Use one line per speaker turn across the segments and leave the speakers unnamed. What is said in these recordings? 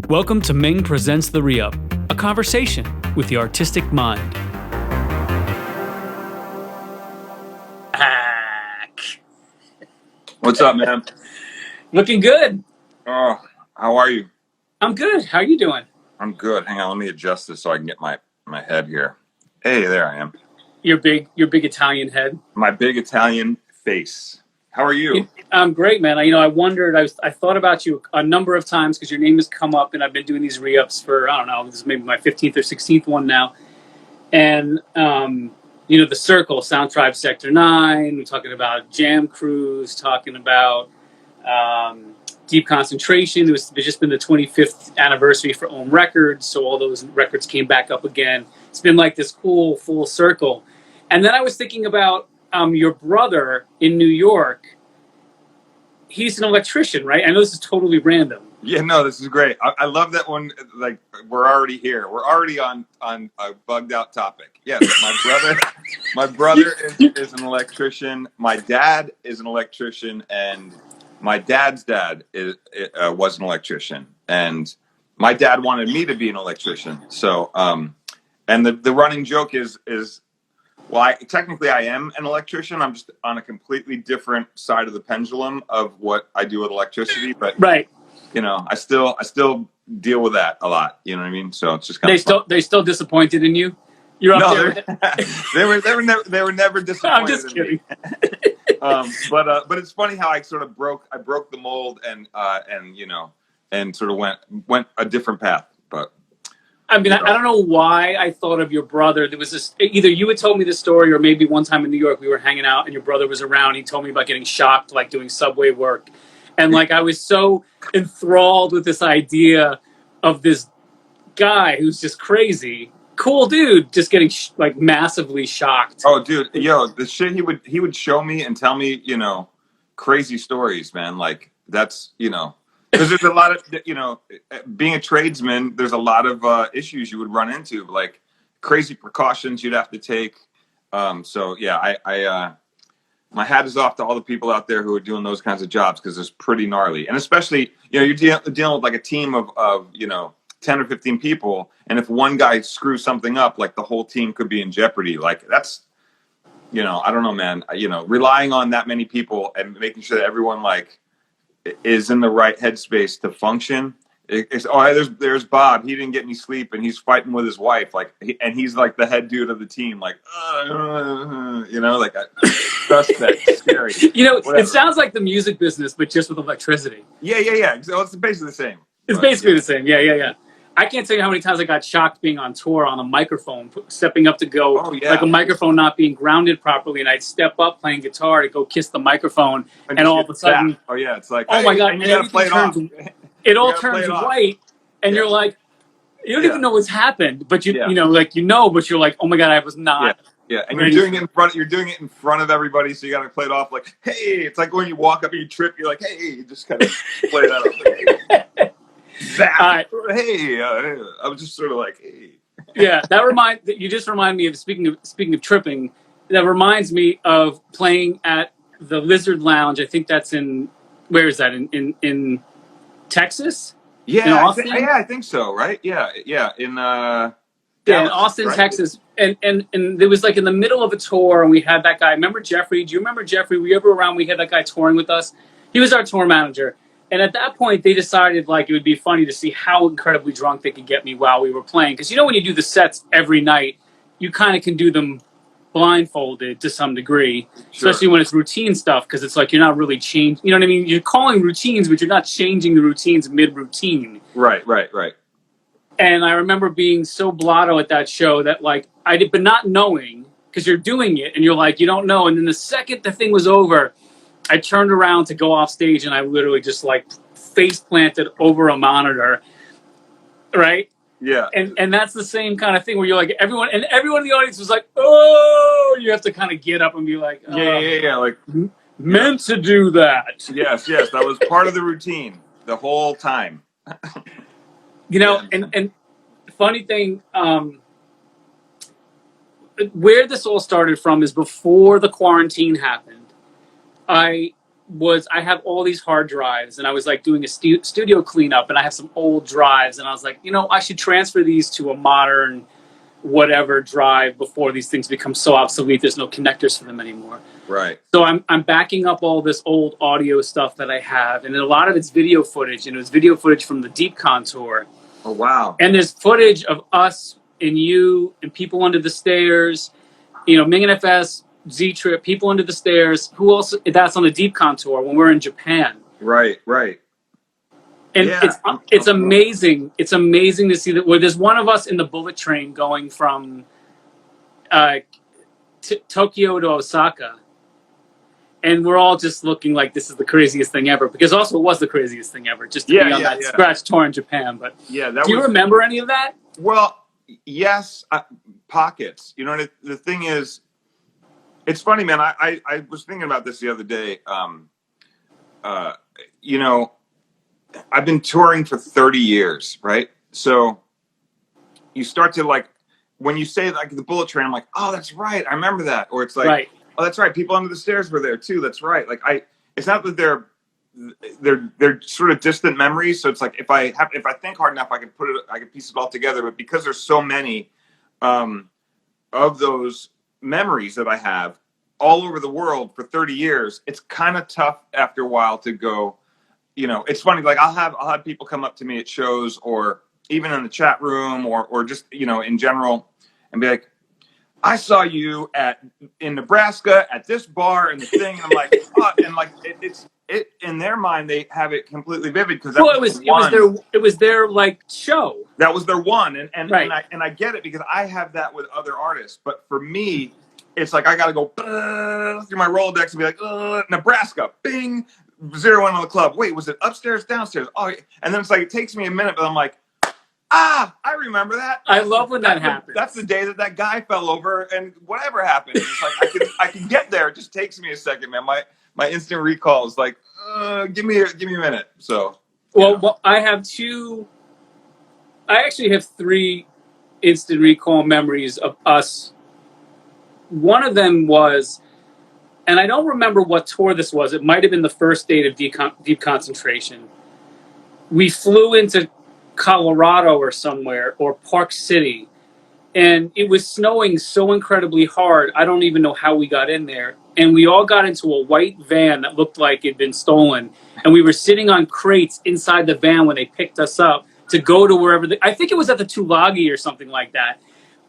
Welcome to Ming Presents The Re-Up, a conversation with the artistic mind.
What's up, man?
Looking good.
Oh, how are you?
I'm good. How are you doing?
I'm good. Hang on, let me adjust this so I can get my head here. Hey, there I am.
Your big Italian head.
My big Italian face. How are you?
I'm great, man. I wondered. I thought about you a number of times because your name has come up, and I've been doing these re-ups for I don't know. This is maybe my 15th or 16th one now, and the Circle, Sound Tribe, Sector 9. We're talking about Jam Cruise, talking about Deep Concentration. There's just been the 25th anniversary for Ohm Records, so all those records came back up again. It's been like this cool full circle. And then I was thinking about your brother in New York. He's an electrician, right? I know this is totally random.
Yeah, no, this is great. I love that one. Like, we're already here. We're already on a bugged out topic. Yes, my brother is an electrician. My dad is an electrician, and my dad's dad was an electrician, and my dad wanted me to be an electrician. So, and the running joke is. Well, technically I am an electrician. I'm just on a completely different side of the pendulum of what I do with electricity. But
right,
I still deal with that a lot. You know what I mean? So it's just kind of
they still disappointed in you. You're up there.
they were never disappointed.
I'm just kidding.
But it's funny how I sort of broke the mold and sort of went a different path. But
I mean, I don't know why I thought of your brother. There was this, either you had told me this story or maybe one time in New York we were hanging out and your brother was around. He told me about getting shocked, like doing subway work. And like I was so enthralled with this idea of this guy who's just crazy. Cool dude, just getting massively shocked.
Oh, dude, the shit he would show me and tell me, crazy stories, man. Like that's, because there's a lot of, being a tradesman, there's a lot of issues you would run into, like crazy precautions you'd have to take. So yeah, I my hat is off to all the people out there who are doing those kinds of jobs because it's pretty gnarly. And especially, you're dealing with like a team of 10 or 15 people. And if one guy screws something up, like the whole team could be in jeopardy. Like that's, I don't know, man, relying on that many people and making sure that everyone is in the right headspace to function. There's Bob. He didn't get any sleep, and he's fighting with his wife. And he's like the head dude of the team. Suspect, scary.
Whatever. It sounds like the music business, but just with electricity.
Yeah. So it's basically the same.
It's basically the same. Yeah. I can't tell you how many times I got shocked being on tour on a microphone, stepping up to go, like a microphone not being grounded properly, and I'd step up playing guitar to go kiss the microphone, and all of a sudden,
it's like,
oh my god, and
you gotta play it off.
It all turns white, and you're like, you don't even know what's happened, but but you're like, oh my god, I was not.
Yeah, and you're doing it in front. You're doing it in front of everybody, so you got to play it off like, hey. It's like when you walk up and you trip, you're like, hey. You just kind of play that off. Hey, I was just sort of like, hey.
Yeah, you just remind me of speaking of tripping. That reminds me of playing at the Lizard Lounge. I think that's where is that in Texas?
Yeah,
in Austin?
I think so. Right? Yeah, in Dallas,
in Austin, right? Texas. And it was like in the middle of a tour, and we had that guy. Remember Jeffrey? Do you remember Jeffrey? Were you ever around? We had that guy touring with us. He was our tour manager. And at that point, they decided it would be funny to see how incredibly drunk they could get me while we were playing. Because when you do the sets every night, you kind of can do them blindfolded to some degree, sure. Especially when it's routine stuff, because it's like you're not really changing. You know what I mean? You're calling routines, but you're not changing the routines mid-routine.
Right.
And I remember being so blotto at that show that I did, but not knowing, because you're doing it and you're like, you don't know. And then the second the thing was over, I turned around to go off stage and I literally just face planted over a monitor, right?
Yeah.
And that's the same kind of thing where you're like everyone in the audience was like, oh, you have to kind of get up and be like, oh,
yeah,
meant to do that.
Yes, that was part of the routine the whole time.
And funny thing, where this all started from is before the quarantine happened. I was I have all these hard drives, and I was like doing a studio cleanup, and I have some old drives, and I was like, I should transfer these to a modern whatever drive before these things become so obsolete. There's no connectors for them anymore.
Right.
So I'm backing up all this old audio stuff that I have, and a lot of it's video footage. It's video footage from the DeepCon tour.
Oh wow!
And there's footage of us and you and people under the stairs. Ming and FS, Ztrip, people under the stairs. Who else? That's on the DeepCon tour when we're in Japan.
Right.
And
yeah.
it's amazing. It's amazing to see that. Where there's one of us in the bullet train going from Tokyo to Osaka. And we're all just looking like this is the craziest thing ever. Because also it was the craziest thing ever, just to be on that scratch tour in Japan. But
yeah,
do you remember any of that?
Well, yes, pockets. The thing is, it's funny, man. I was thinking about this the other day. I've been touring for 30 years, right? So you start to like, when you say like the bullet train, I'm like, oh, that's right. I remember that. Or it's like, right. Oh, that's right. People under the stairs were there too. That's right. Like it's not that they're sort of distant memories. So it's like, if I think hard enough, I can piece it all together. But because there's so many of those memories that I have all over the world for 30 years, it's kind of tough after a while to go, it's funny. Like I'll have people come up to me at shows or even in the chat room or just, in general and be like, I saw you in Nebraska at this bar and the thing. And I'm like, oh, and like it's in their mind, they have it completely vivid because
it was their like show.
That was their one. And
right.
and I get it because I have that with other artists. But for me, it's like I got to go through my Rolodex and be like, Nebraska, bing, 0-1 on the club. Wait, was it upstairs, downstairs? Oh, and then it's like it takes me a minute, but I'm like, I remember that.
I love when that happens.
That's the day that guy fell over and whatever happened. It's like I can get there. It just takes me a second, man. My instant recall is like, give me a minute. So
well, I actually have 3 instant recall memories of us. One of them was, and I don't remember what tour this was. It might have been the first date of Deep Concentration. We flew into Colorado or somewhere, or Park City, and it was snowing so incredibly hard, I don't even know how we got in there. And we all got into a white van that looked like it'd been stolen, and we were sitting on crates inside the van when they picked us up to go to wherever. I think it was at the Tulagi or something like that.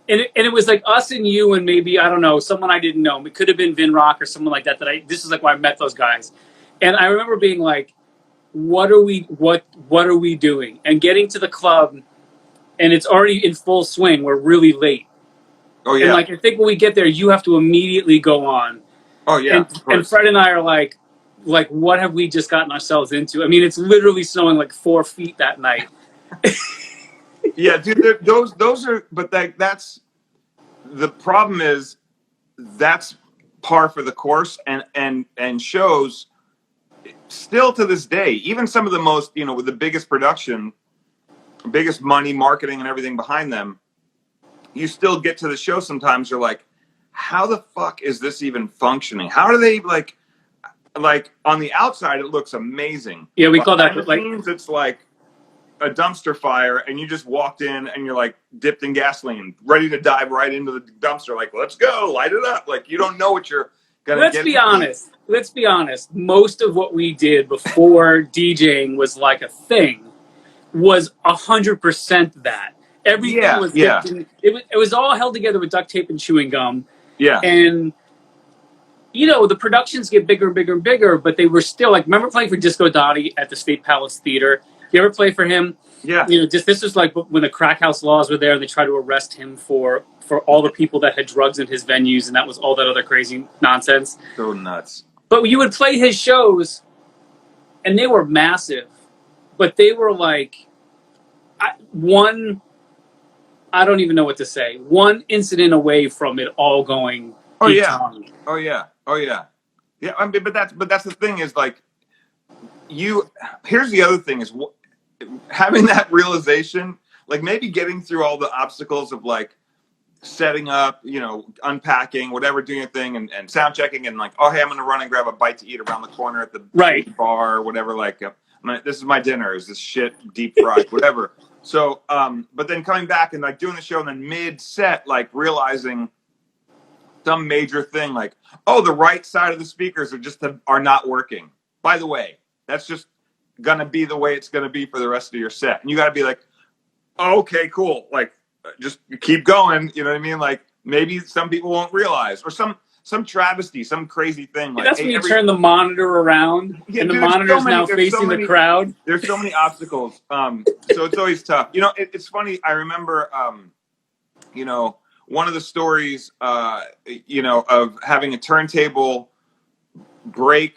And it was like us and you and maybe, I don't know, someone I didn't know. It could have been Vin Rock or someone like that. This is like where I met those guys. And I remember being like, what are we doing? And getting to the club, and it's already in full swing. We're really late.
Oh yeah.
And like I think when we get there, you have to immediately go on.
Oh yeah.
And Fred and I are like, what have we just gotten ourselves into? I mean, it's literally snowing like 4 feet that night.
Yeah, dude. Those are, but that's the problem is that's par for the course, and shows. Still to this day, even some of the most, with the biggest production, biggest money, marketing, and everything behind them, you still get to the show sometimes. You're like, how the fuck is this even functioning? How do they like on the outside, it looks amazing.
Yeah, we call that
like it's like a dumpster fire, and you just walked in and you're like dipped in gasoline, ready to dive right into the dumpster. Like, let's go, light it up. Like, you don't know what you're.
Let's be honest. Most of what we did before DJing was like a thing was 100% that. Everything was it was all held together with duct tape and chewing gum.
Yeah.
And the productions get bigger and bigger and bigger, but they were still like, remember playing for Disco Dottie at the State Palace Theater? You ever play for him?
Yeah.
This was like when the crack house laws were there and they tried to arrest him for all the people that had drugs in his venues, and that was all that other crazy nonsense.
So nuts.
But you would play his shows, and they were massive. But they were like, I don't even know what to say. One incident away from it all going.
Oh yeah. Yeah, I mean, but that's the thing is like, here's the other thing is having that realization, like maybe getting through all the obstacles of like, setting up, you know, unpacking, whatever, doing a thing, and sound checking, and like, oh, hey, I'm gonna run and grab a bite to eat around the corner at the
Right.
bar or whatever. Like, this is my dinner. Is this shit deep fried? Whatever. So, but then coming back and like doing the show, and then mid set, like realizing some major thing, like, oh, the right side of the speakers are not working. By the way, that's just gonna be the way it's gonna be for the rest of your set, and you got to be like, oh, okay, cool, like just keep going. You know what I mean? Like maybe some people won't realize, or some travesty, some crazy thing. Like,
that's when you turn the monitor around, and the monitor's now facing the crowd.
There's so many obstacles. So it's always tough. You know, it's funny. I remember, you know, one of the stories, you know, of having a turntable break,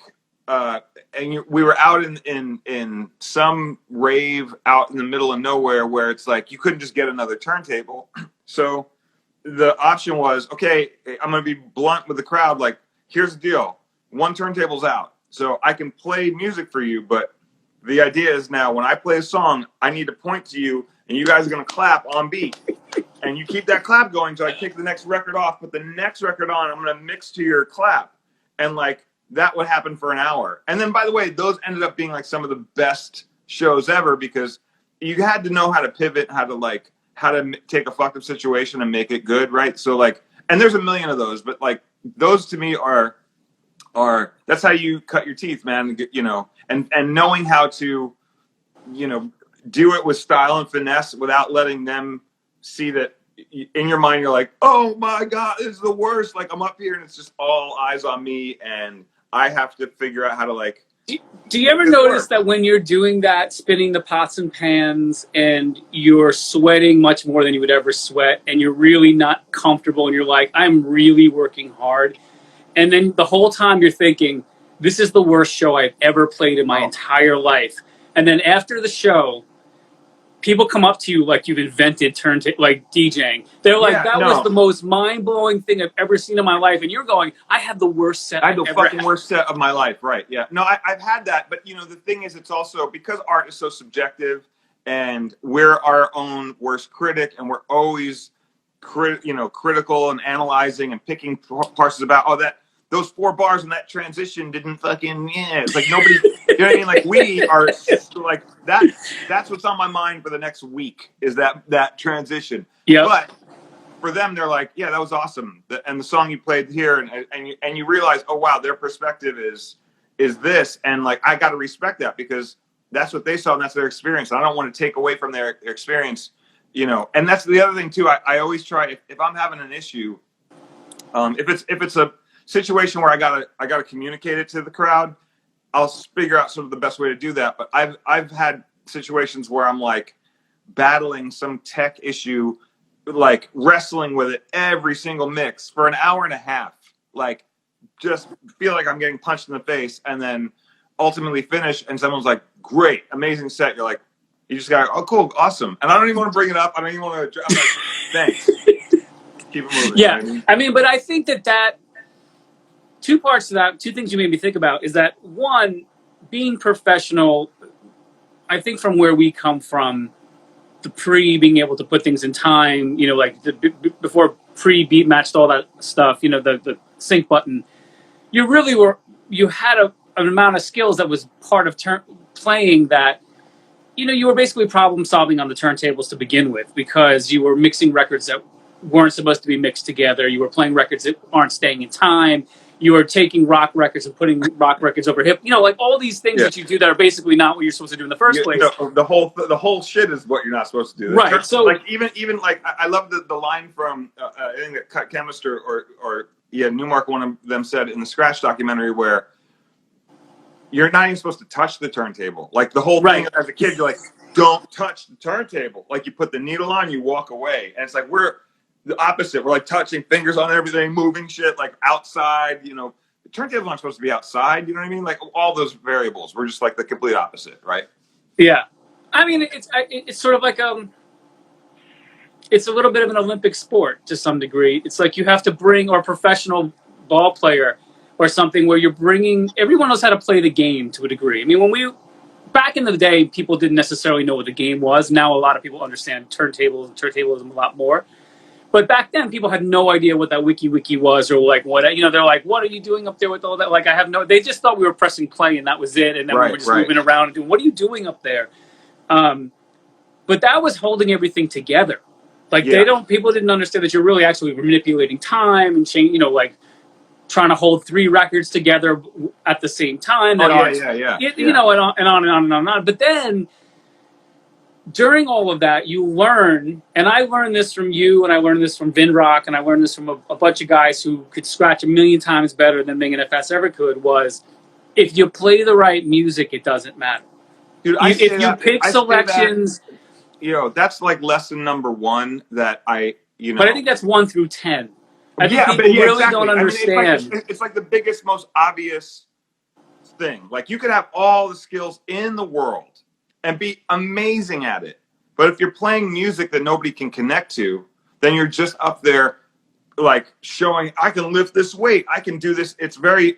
and we were out in some rave out in the middle of nowhere where it's like you couldn't just get another turntable. So the option was, okay, I'm going to be blunt with the crowd. Like, here's the deal. One turntable's out. So I can play music for you, but the idea is now when I play a song, I need to point to you, and you guys are going to clap on beat. And you keep that clap going until I take the next record off, put the next record on, I'm going to mix to your clap. And like, that would happen for an hour. And then, by the way, those ended up being like some of the best shows ever, because you had to know how to pivot, how to take a fucked up situation and make it good, right? So like, and there's a million of those, but like those to me are that's how you cut your teeth, man. You know, and knowing how to, you know, do it with style and finesse without letting them see that in your mind you're like, oh my God, this is the worst. Like, I'm up here and it's just all eyes on me, and I have to figure out how to like.
Do you ever notice that when you're doing that, spinning the pots and pans, and you're sweating much more than you would ever sweat, and you're really not comfortable, and you're like, I'm really working hard, and then the whole time you're thinking, this is the worst show I've ever played in my entire life, and then after the show, people come up to you like you've invented like DJing. They're like, that was the most mind-blowing thing I've ever seen in my life. And you're going, I had the worst set
I had the fucking worst set of my life, right? Yeah. No, I've had that. But, you know, the thing is, it's also because art is so subjective, and we're our own worst critic, and we're always critical and analyzing and picking parts about, oh, those 4 bars and that transition didn't fucking, it's like nobody, you know what I mean? Like, we are like that's what's on my mind for the next week, is that transition.
Yeah.
But for them, they're like, yeah, that was awesome. And the song you played here, and you realize, oh wow, their perspective is this, and like, I got to respect that, because that's what they saw and that's their experience. And I don't want to take away from their experience, you know. And that's the other thing too. I always try, if I'm having an issue, if it's a situation where I gotta communicate it to the crowd, I'll figure out sort of the best way to do that. But I've had situations where I'm like battling some tech issue, like wrestling with it every single mix for an hour and a half, like just feel like I'm getting punched in the face, and then ultimately finish, and someone's like, great, amazing set. You're like, you just got, oh cool, awesome. And I don't even want to bring it up. I don't even want to, I'm like, thanks. Keep it moving.
Yeah.
You know what I mean?
I mean, but I think that two parts to that, two things you made me think about, is that one, being professional, I think from where we come from, the being able to put things in time, you know, like before beat matched, all that stuff, you know, the sync button, you had an amount of skills that was part of playing that, you know, you were basically problem solving on the turntables to begin with, because you were mixing records that weren't supposed to be mixed together. You were playing records that aren't staying in time. You were taking rock records and putting rock records over hip. You know, like all these things that you do that are basically not what you're supposed to do in the first place.
The whole shit is what you're not supposed to do.
Right. So
like even like I love the line from I think that Cut Chemister or Newmark, one of them said in the Scratch documentary, where you're not even supposed to touch the turntable. Like the whole thing as a kid, you're like, don't touch the turntable. Like you put the needle on, you walk away, and it's like we're the opposite. We're like touching fingers on everything, moving shit like outside, you know. The turntables aren't supposed to be outside, you know what I mean? Like all those variables. We're just like the complete opposite, right?
Yeah. I mean, it's sort of like it's a little bit of an Olympic sport to some degree. It's like you have to bring, or a professional ball player or something, where you're bringing, everyone knows how to play the game to a degree. I mean, back in the day, people didn't necessarily know what the game was. Now a lot of people understand turntablism a lot more. But back then, people had no idea what that wiki was, or like what, you know. They're like, "What are you doing up there with all that?" Like, I have no. They just thought we were pressing play and that was it, and then we were just moving around and doing. What are you doing up there? But that was holding everything together. Like people didn't understand that you're really actually manipulating time and change. You know, like trying to hold 3 records together at the same time. You know, and on and on and on and on. But then, during all of that, you learn, and I learned this from you, and I learned this from Vinrock, and I learned this from a bunch of guys who could scratch a million times better than Ming and FS ever could, was if you play the right music, it doesn't matter.
Dude,
if you pick selections...
You know, that's like lesson number 1 that you know.
But I think that's 1 through 10. I think people really don't understand.
I mean, it's like the biggest, most obvious thing. Like, you could have all the skills in the world and be amazing at it. But if you're playing music that nobody can connect to, then you're just up there like showing, I can lift this weight, I can do this. It's very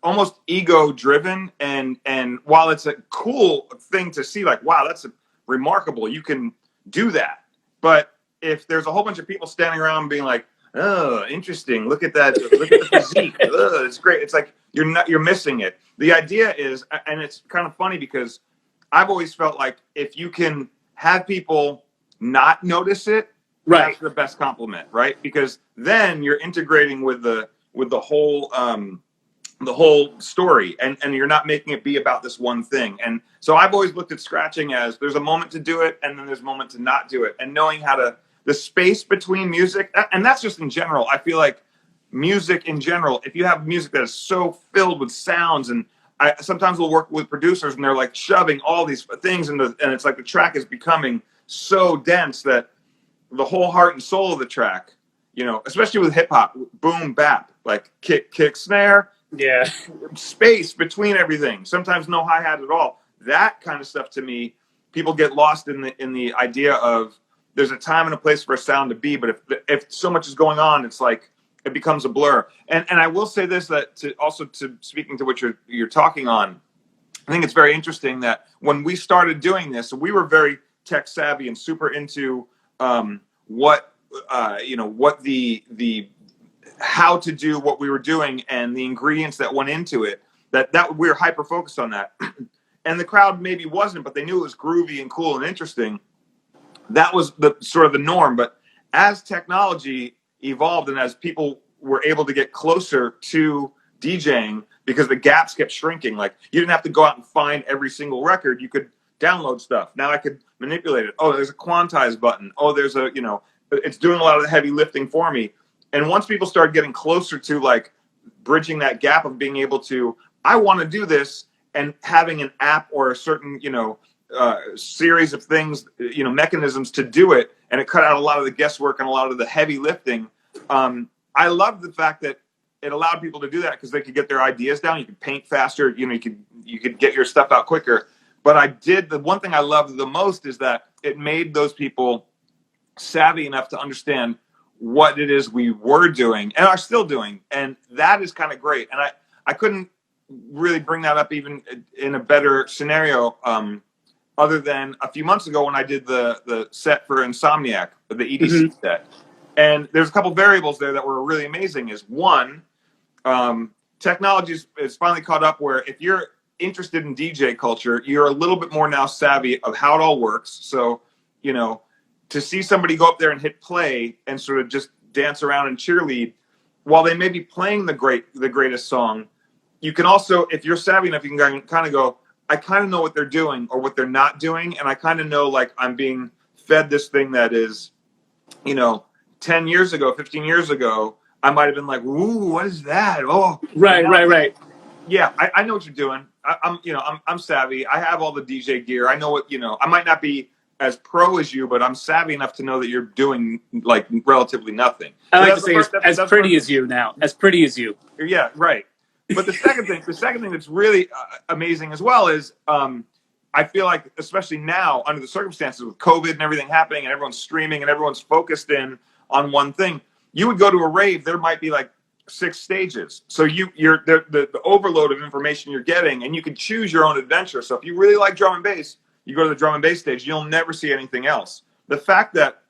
almost ego driven, and while it's a cool thing to see, like, wow, that's remarkable, you can do that. But if there's a whole bunch of people standing around being like, oh, interesting, look at that, look at the physique, oh, it's great, it's like you're missing it. The idea is, and it's kind of funny because I've always felt like if you can have people not notice it, that's the best compliment, right? Because then you're integrating with the whole story, and you're not making it be about this one thing. And so I've always looked at scratching as there's a moment to do it, and then there's a moment to not do it, and knowing how to, the space between music, and that's just in general. I feel like music in general, if you have music that is so filled with sounds, and I sometimes will work with producers and they're like shoving all these things and it's like the track is becoming so dense that the whole heart and soul of the track, you know, especially with hip hop, boom bap, like kick snare, space between everything, sometimes no hi-hat at all. That kind of stuff, to me, people get lost in the idea of there's a time and a place for a sound to be, but if so much is going on, it's like it becomes a blur. And I will say this, that to speaking to what you're talking on, I think it's very interesting that when we started doing this, we were very tech savvy and super into what the how to do what we were doing and the ingredients that went into it, that we were hyper focused on that. And the crowd maybe wasn't, but they knew it was groovy and cool and interesting. That was the sort of the norm. But as technology evolved and as people were able to get closer to DJing, because the gaps kept shrinking, like you didn't have to go out and find every single record, you could download stuff. Now I could manipulate it. Oh, there's a quantize button. Oh, there's a, you know, it's doing a lot of the heavy lifting for me. And once people started getting closer to like bridging that gap of being able to, I want to do this, and having an app or a certain, you know, series of things, you know, mechanisms to do it, and it cut out a lot of the guesswork and a lot of the heavy lifting. I love the fact that it allowed people to do that because they could get their ideas down. You could paint faster. You know, you could get your stuff out quicker. But the one thing I loved the most is that it made those people savvy enough to understand what it is we were doing and are still doing. And that is kind of great. And I couldn't really bring that up even in a better scenario other than a few months ago when I did the set for Insomniac, the EDC set. And there's a couple variables there that were really amazing. Is one, technology is finally caught up where if you're interested in DJ culture, you're a little bit more now savvy of how it all works. So, you know, to see somebody go up there and hit play and sort of just dance around and cheerlead, while they may be playing the greatest song, you can also, if you're savvy enough, you can kind of go, I kind of know what they're doing or what they're not doing. And I kind of know, like, I'm being fed this thing that is, you know, 10 years ago, 15 years ago, I might have been like, ooh, what is that? Oh, right. Yeah, I know what you're doing. I'm savvy. I have all the DJ gear. I know what, you know, I might not be as pro as you, but I'm savvy enough to know that you're doing like relatively nothing.
I like to say as pretty as you now, as pretty as you.
Yeah, right. But the second thing that's really amazing as well is I feel like, especially now under the circumstances with COVID and everything happening and everyone's streaming and everyone's focused in on one thing, you would go to a rave, there might be like 6 stages. So you're the overload of information you're getting, and you can choose your own adventure. So if you really like drum and bass, you go to the drum and bass stage, you'll never see anything else. the fact that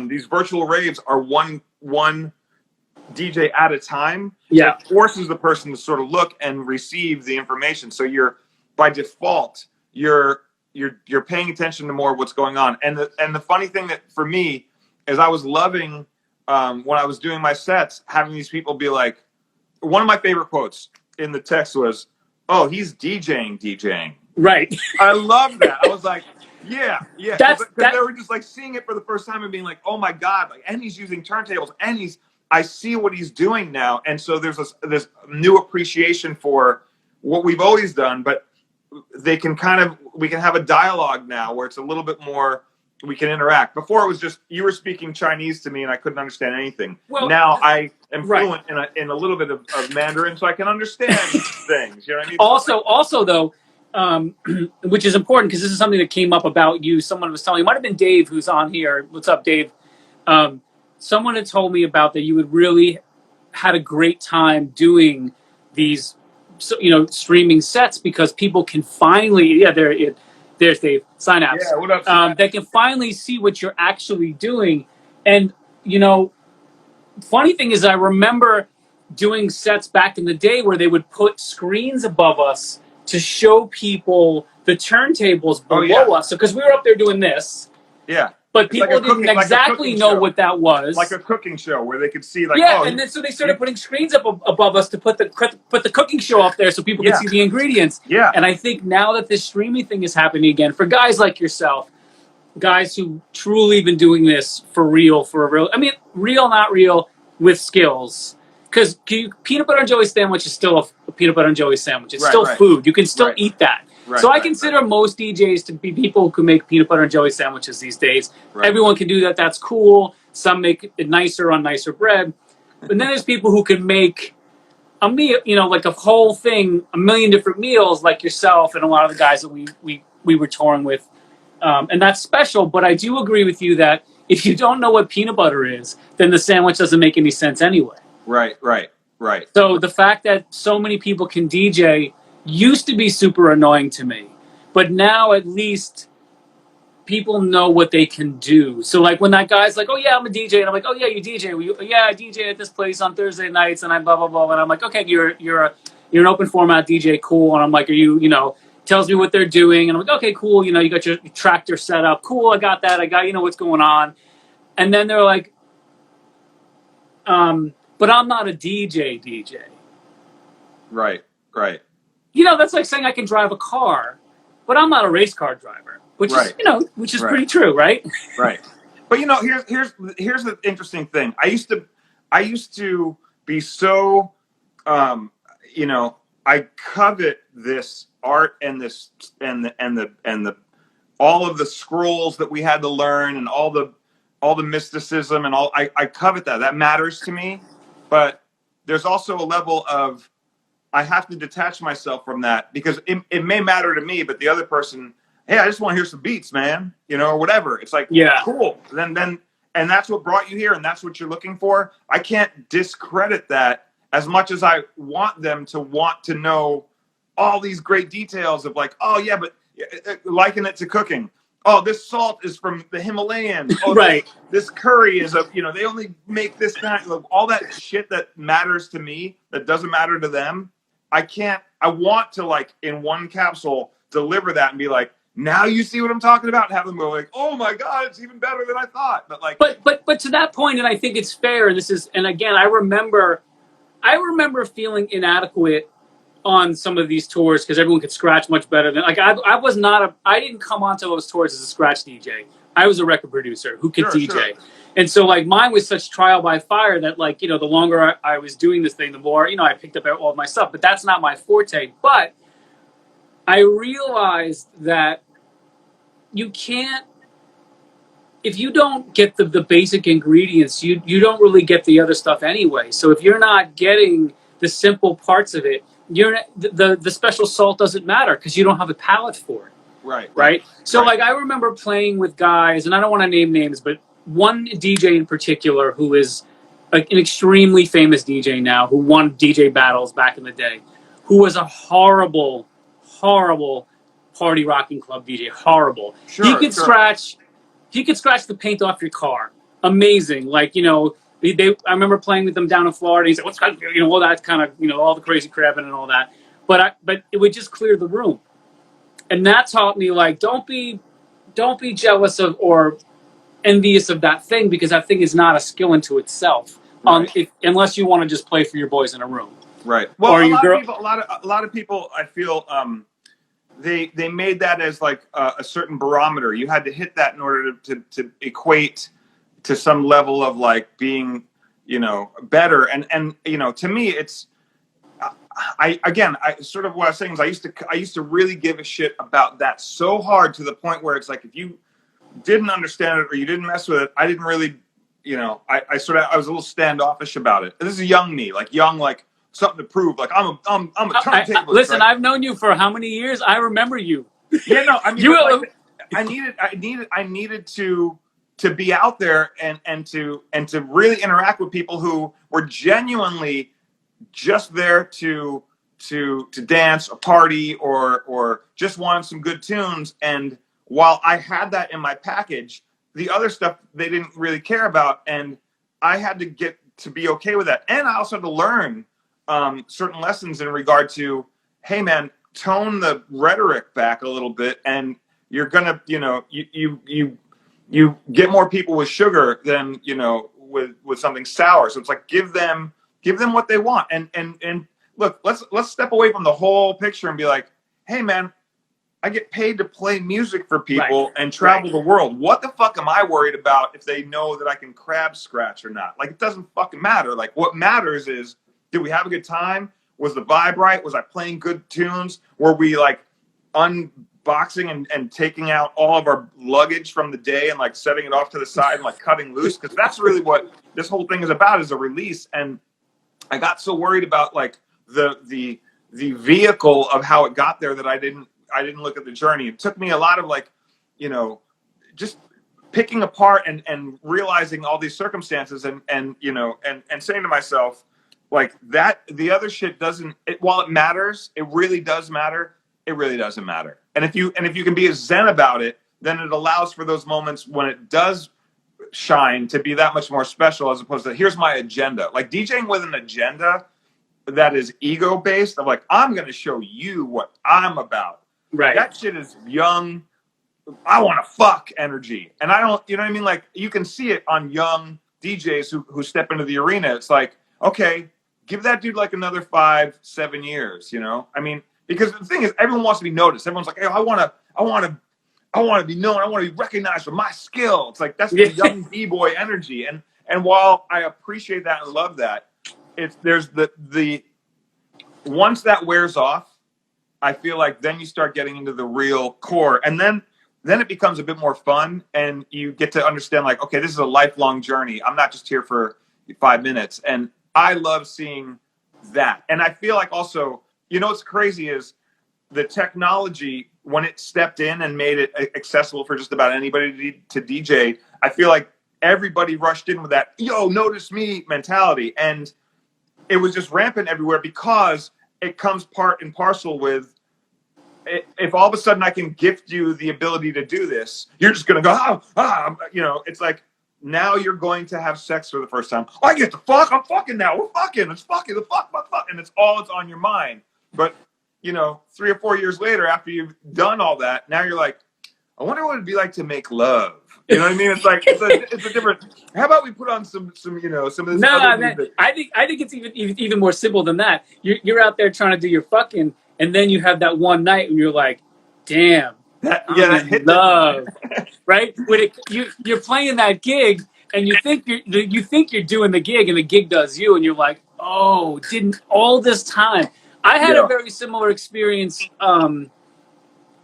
these virtual raves are one DJ at a time,
Yeah.
it forces the person to sort of look and receive the information. So you're by default you're paying attention to more of what's going on. And the funny thing that for me is I was loving when I was doing my sets, having these people be like, one of my favorite quotes in the text was, "Oh, he's DJing."
Right.
I love that. I was like, yeah, because they were just like seeing it for the first time and being like, oh my god, like, and he's using turntables, and I see what he's doing now, and so there's this new appreciation for what we've always done, but we can have a dialogue now where it's a little bit more. We can interact. Before it was just you were speaking Chinese to me and I couldn't understand anything. Well, now I am fluent in a little bit of Mandarin, so I can understand things. You know what I mean?
Also though, which is important because this is something that came up about you. Someone was telling, it might have been Dave who's on here. What's up, Dave? Someone had told me about that you had really had a great time doing these, streaming sets because people can finally, there's Dave, Synapse.
Yeah, what up, Synapse?
They can finally see what you're actually doing. And, funny thing is I remember doing sets back in the day where they would put screens above us to show people the turntables below us. So, because we were up there doing this.
Yeah.
But people didn't exactly know what that was.
Like a cooking show where they could see,
and then so they started putting screens up above us to put the cooking show up there so people could see the ingredients.
Yeah.
And I think now that this streaming thing is happening again, for guys like yourself, guys who truly been doing this for real, real, not real, with skills. Because peanut butter and jelly sandwich is still a peanut butter and jelly sandwich. It's still food. You can still eat that. So I consider most DJs to be people who can make peanut butter and jelly sandwiches these days. Everyone can do that. That's cool. Some make it nicer on nicer bread. But then there's people who can make a meal, like a whole thing, a million different meals like yourself and a lot of the guys that we were touring with. And that's special. But I do agree with you that if you don't know what peanut butter is, then the sandwich doesn't make any sense anyway.
Right.
So the fact that so many people can DJ used to be super annoying to me, but now at least people know what they can do. So like when that guy's like, "Oh yeah, I'm a DJ," and I'm like, "Oh yeah, you DJ? Yeah, I DJ at this place on Thursday nights," and I'm blah blah blah, and I'm like, "Okay, you're an open format DJ, cool." And I'm like, "Are you tells me what they're doing," and I'm like, "Okay, cool. You got your tractor set up, cool. I got that. I got what's going on," and then they're like, "But I'm not a DJ."
Right.
That's like saying I can drive a car, but I'm not a race car driver, which is pretty true, right?
Right. But here's the interesting thing. I used to be so, I covet this art and this and the all of the scrolls that we had to learn and all the mysticism and all. I covet that. That matters to me. But there's also a level of I have to detach myself from that because it may matter to me, but the other person, hey, I just want to hear some beats, man, or whatever. It's like, cool. Then, and that's what brought you here, and that's what you're looking for. I can't discredit that as much as I want them to want to know all these great details of like, oh yeah, but liken it to cooking. Oh, this salt is from the Himalayas. Oh, this curry is they only make this kind of all that shit that matters to me that doesn't matter to them. I want to like in one capsule deliver that and be like, now you see what I'm talking about, and have them go like, oh my god, it's even better than I thought. But like,
but to that point, and I think it's fair. And again, I remember feeling inadequate on some of these tours because everyone could scratch much better than like I didn't come onto those tours as a scratch DJ. I was a record producer who could DJ. Sure. And so, like, mine was such trial by fire that, like, the longer I was doing this thing, the more, I picked up all of my stuff. But that's not my forte. But I realized that you can't, if you don't get the basic ingredients, you don't really get the other stuff anyway. So if you're not getting the simple parts of it, the special salt doesn't matter because you don't have a palate for it. Right? So, like, I remember playing with guys, and I don't want to name names, but one DJ in particular who is an extremely famous DJ now, who won DJ battles back in the day, who was a horrible, horrible party rocking club DJ. Horrible. He could scratch. he could scratch the paint off your car. Amazing. Like, I remember playing with them down in Florida. He said, "What's all that kind of, all the crazy crabbing and all that." But it would just clear the room, and that taught me like don't be jealous of or envious of that thing, because that thing is not a skill into itself.
Right.
Unless you want to just play for your boys in a room.
Right. Well,
or
a
your girl.
lot of people, I feel, they made that as like a certain barometer. You had to hit that in order to equate to some level of like being, better. And to me, it's, I sort of what I was saying is I used to really give a shit about that so hard to the point where it's like, if you didn't understand it or you didn't mess with it, I didn't really, I was a little standoffish about it. This is young me, like something to prove. Like I'm a turntable.
Listen,
right?
I've known you for how many years? I remember you.
Yeah, no, I mean, I needed to be out there and to really interact with people who were genuinely just there to dance, or party, or just wanted some good tunes. And while I had that in my package, the other stuff they didn't really care about, and I had to get to be okay with that. And I also had to learn certain lessons in regard to, hey man, tone the rhetoric back a little bit, and you're gonna, you get more people with sugar than with something sour. So it's like give them what they want, and look, let's step away from the whole picture and be like, hey man, I get paid to play music for people and travel the world. What the fuck am I worried about if they know that I can crab scratch or not? Like, it doesn't fucking matter. Like, what matters is, did we have a good time? Was the vibe right? Was I playing good tunes? Were we like unboxing and taking out all of our luggage from the day and like setting it off to the side and like cutting loose? Because that's really what this whole thing is about, is a release. And I got so worried about like the vehicle of how it got there that I didn't look at the journey. It took me a lot of like, just picking apart and realizing all these circumstances and saying to myself, like, that the other shit doesn't, while it matters, it really does matter. It really doesn't matter. And if you can be as zen about it, then it allows for those moments when it does shine to be that much more special, as opposed to, here's my agenda. Like, DJing with an agenda that is ego based, of like, I'm going to show you what I'm about.
Right.
That shit is young, I want to fuck energy. And I don't, you know what I mean? Like, you can see it on young DJs who step into the arena. It's like, okay, give that dude like another 5-7 years, I mean, because the thing is, everyone wants to be noticed. Everyone's like, hey, I want to be known. I want to be recognized for my skill. It's like, that's the young B-boy energy. And while I appreciate that and love that, there's the once that wears off, I feel like then you start getting into the real core, and then it becomes a bit more fun, and you get to understand, like, okay, this is a lifelong journey. I'm not just here for 5 minutes. And I love seeing that. And I feel like also, what's crazy is the technology, when it stepped in and made it accessible for just about anybody to DJ, I feel like everybody rushed in with that, yo, notice me mentality. And it was just rampant everywhere, because it comes part and parcel with, if all of a sudden I can gift you the ability to do this, you're just going to go, it's like, now you're going to have sex for the first time. I get to fuck. I'm fucking now. We're fucking. It's fucking. The fuck. And it's on your mind. But, 3 or 4 years later, after you've done all that, now you're like, I wonder what it'd be like to make love. You know what I mean? It's like, it's a different, how about we put on some some of this other music?
I think it's even more simple than that. You're out there trying to do your fucking, and then you have that one night when you're like, damn, I'm in love, right? When you're playing that gig, and you think you're doing the gig, and the gig does you, and you're like, oh, didn't all this time. I had a very similar experience, and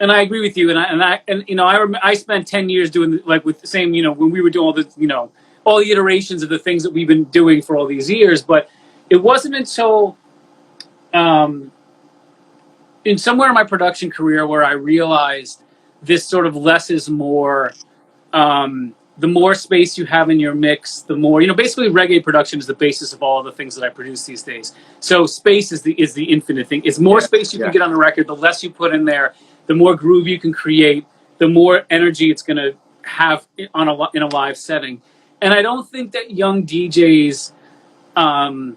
I agree with you. I spent 10 years doing, like, with the same, when we were doing all the, all the iterations of the things that we've been doing for all these years. But it wasn't until in somewhere in my production career where I realized this sort of less is more. The more space you have in your mix, the more, basically reggae production is the basis of all the things that I produce these days. So space is the infinite thing. It's more space you can get on a record, the less you put in there, the more groove you can create, the more energy it's going to have in a live setting. And I don't think that young DJs and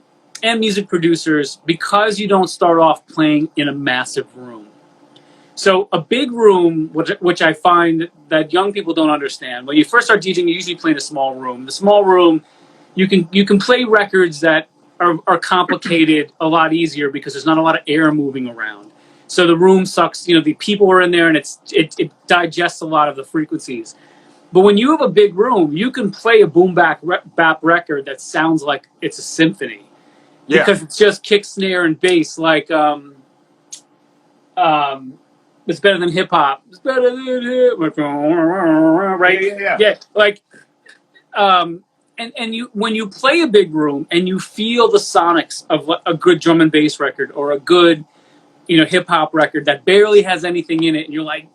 music producers, because you don't start off playing in a massive room. So a big room, which I find that young people don't understand. When you first start DJing, you usually play in a small room. The small room, you can play records that are complicated a lot easier because there's not a lot of air moving around. So the room sucks. The people are in there, and it digests a lot of the frequencies. But when you have a big room, you can play a boom bap record that sounds like it's a symphony, because it's just kick, snare, and bass. Like it's better than hip hop. It's better than hip, right? Yeah. Like and you, when you play a big room and you feel the sonics of a good drum and bass record or a good hip hop record that barely has anything in it, and you're like,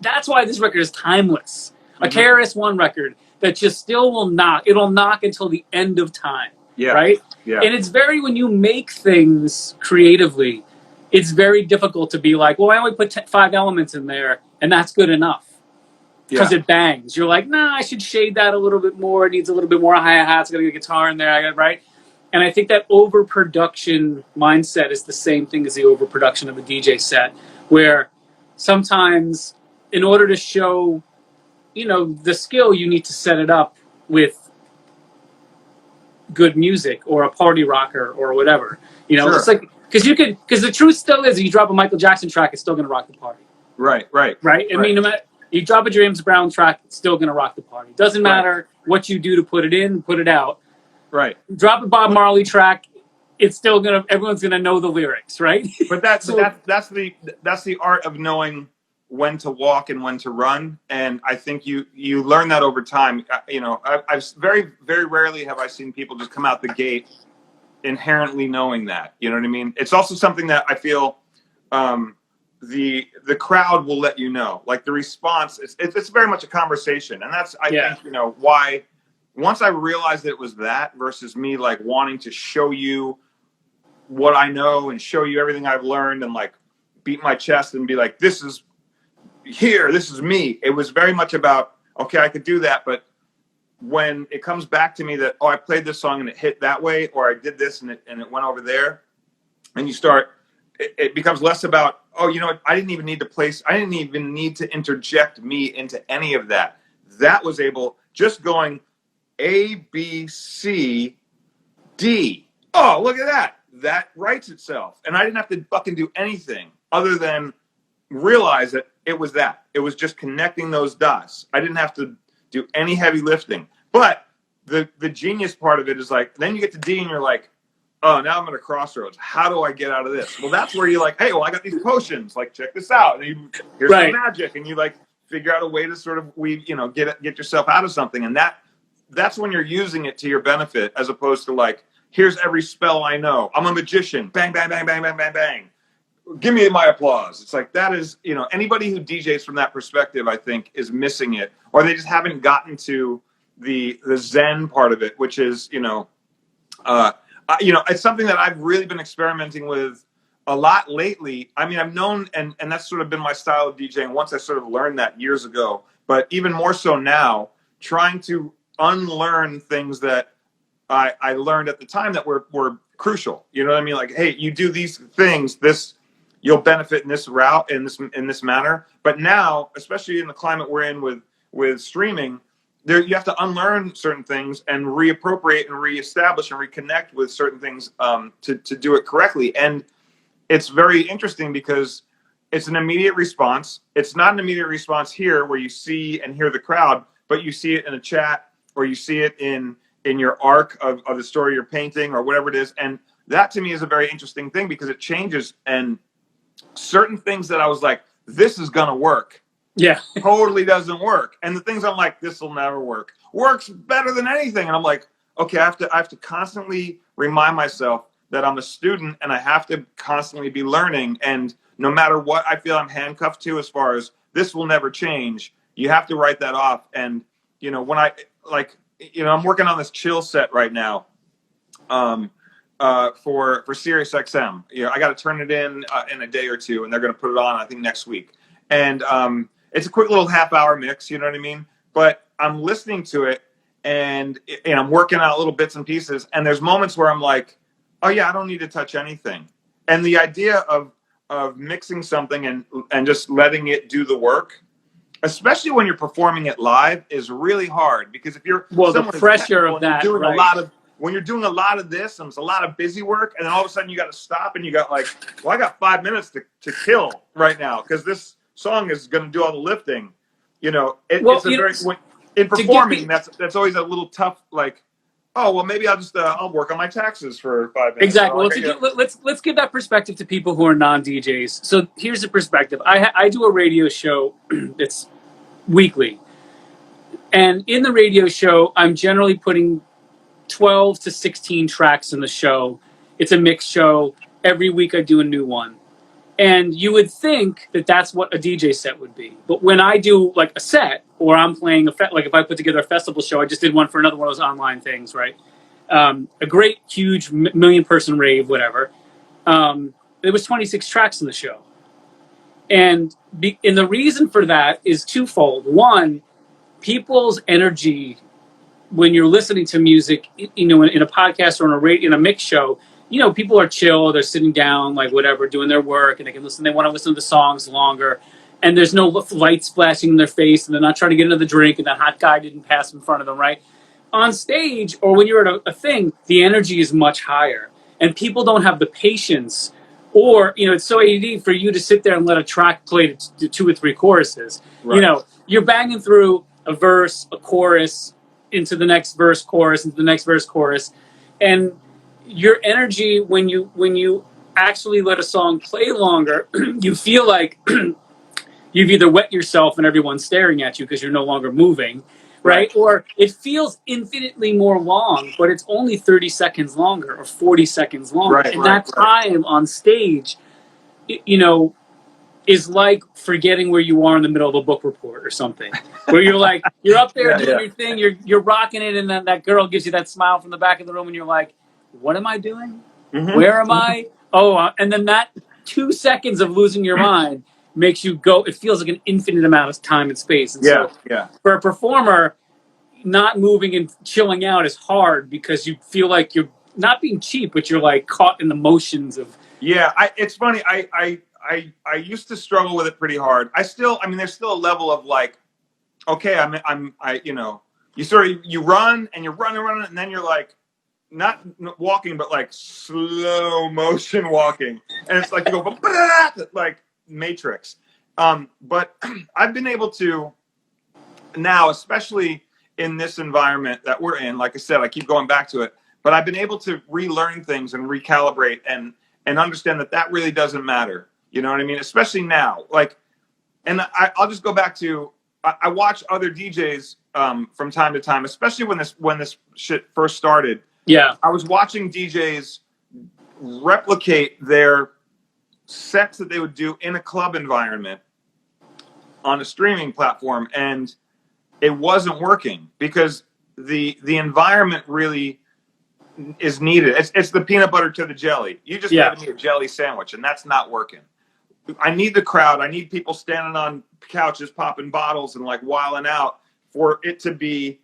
that's why this record is timeless. A KRS-One record that just still will knock. It'll knock until the end of time.
Yeah.
Right?
Yeah.
And it's very, when you make things creatively, it's very difficult to be like, well, I only put 5 elements in there, and that's good enough. Because it bangs. You're like, nah, I should shade that a little bit more. It needs a little bit more hi-hats. I got to get a guitar in there, right? And I think that overproduction mindset is the same thing as the overproduction of a DJ set, where sometimes in order to show, the skill, you need to set it up with good music or a party rocker or whatever.
Sure.
It's like, because the truth still is, you drop a Michael Jackson track, it's still going to rock the party.
Right.
I mean, no matter, you drop a James Brown track, it's still going to rock the party. Doesn't matter what you do to put it in, put it out.
Right.
Drop a Bob Marley track, it's still everyone's gonna know the lyrics, right?
But that's the art of knowing when to walk and when to run, and I think you learn that over time. I've very, very rarely have I seen people just come out the gate inherently knowing that. You know what I mean? It's also something that I feel the crowd will let you know. Like the response, it's very much a conversation, and that's I think why. Once I realized that it was that versus me like wanting to show you what I know and show you everything I've learned and like beat my chest and be like, this is me. It was very much about, okay, I could do that. But when it comes back to me that, I played this song and it hit that way, or I did this and it went over there, and you start, it becomes less about, I didn't even need to interject me into any of that. That was able, just going A, B, C, D. Oh, look at that. That writes itself. And I didn't have to fucking do anything other than realize that it was that. It was just connecting those dots. I didn't have to do any heavy lifting. But the genius part of it is like, then you get to D and you're like, oh, now I'm at a crossroads. How do I get out of this? Well, that's where you're like, hey, I got these potions. Like, check this out. And here's some magic. And you like figure out a way to sort of get yourself out of something. And that's when you're using it to your benefit, as opposed to like, here's every spell I know. I'm a magician. Bang, bang, bang, bang, bang, bang, bang. Give me my applause. It's like, that is, anybody who DJs from that perspective, I think, is missing it, or they just haven't gotten to the Zen part of it, which is, it's something that I've really been experimenting with a lot lately. I mean, I've known, and that's sort of been my style of DJing once I sort of learned that years ago, but even more so now, trying to unlearn things that I learned at the time that were crucial. You know what I mean? Like, hey, you do these things, you'll benefit in this route, in this manner. But now, especially in the climate we're in with streaming, you have to unlearn certain things and reappropriate and reestablish and reconnect with certain things to do it correctly. And it's very interesting because it's an immediate response. It's not an immediate response here where you see and hear the crowd, but you see it in a chat, or you see it in your arc of the story you're painting, or whatever it is. And that to me is a very interesting thing, because it changes, and certain things that I was like, this is going to work. Yeah. Totally doesn't work. And the things I'm like, this will never work. Works better than anything. And I'm like, okay, I have to constantly remind myself that I'm a student, and I have to constantly be learning. And no matter what I feel I'm handcuffed to, as far as this will never change, you have to write that off. And, when I'm working on this chill set right now, for Sirius XM. I got to turn it in a day or two, and they're going to put it on, I think, next week. And it's a quick little half-hour mix, you know what I mean? but I'm listening to it and I'm working out little bits and pieces. And there's moments where I'm like, oh yeah, I don't need to touch anything. And the idea of mixing something and just letting it do the work, especially when you're performing it live, is really hard, because if you're
the
someone who's
pressure
technical
of
and you're
that,
doing
right.
a lot of when you're doing a lot of this and it's a lot of busy work, and then all of a sudden you got to stop and you got like, well, I got 5 minutes to kill right now because this song is going to do all the lifting. You know, it's a very in performing that's always a little tough. Like, oh well, maybe I'll just I'll work on my taxes for 5 minutes.
Exactly. Well, let's give that perspective to people who are non-DJs. So here's the perspective. I do a radio show that's weekly, and in the radio show, I'm generally putting 12 to 16 tracks in the show. It's a mixed show. Every week I do a new one. And you would think that that's what a DJ set would be. But when I do like a set, or I'm playing like if I put together a festival show, I just did one for another one of those online things, right? A great, huge million-person rave, whatever. There was 26 tracks in the show. And the reason for that is twofold. One, people's energy when you're listening to music, in a podcast or in a mix show, people are chill, they're sitting down, like whatever, doing their work, and they want to listen to the songs longer, and there's no light splashing in their face, and they're not trying to get into the drink, and that hot guy didn't pass in front of them, right? On stage, or when you're at a thing, the energy is much higher, and people don't have the patience, or, it's so ADD for you to sit there and let a track play to 2 or 3 choruses. Right. You're banging through a verse, a chorus, into the next verse, chorus, into the next verse, chorus, and your energy when you actually let a song play longer, you feel like you've either wet yourself and everyone's staring at you because you're no longer moving, right? Or it feels infinitely more long, but it's only 30 seconds longer or 40 seconds longer, and that time on stage, is like forgetting where you are in the middle of a book report or something, where you're like, you're up there doing your thing, you're rocking it, and then that girl gives you that smile from the back of the room, and you're like, what am I doing? Mm-hmm. Where am I? Oh, and then that 2 seconds of losing your mind makes you go, it feels like an infinite amount of time and space. And so for a performer, not moving and chilling out is hard because you feel like you're not being cheap, but you're like caught in the motions of. Yeah,
it's funny. I used to struggle with it pretty hard. there's still a level of like, okay, you run and you're running, and then you're like, not walking, but like slow motion walking. And it's like, you go, like Matrix. But I've been able to now, especially in this environment that we're in, like I said, I keep going back to it, but I've been able to relearn things and recalibrate and understand that really doesn't matter. You know what I mean? Especially now, like, and I'll just go back to, I watch other DJs from time to time, especially when this shit first started.
Yeah.
I was watching DJs replicate their sets that they would do in a club environment on a streaming platform, and it wasn't working because the environment really is needed. It's the peanut butter to the jelly. You just made me a jelly sandwich, and that's not working. I need the crowd. I need people standing on couches, popping bottles, and like wilding out for it to be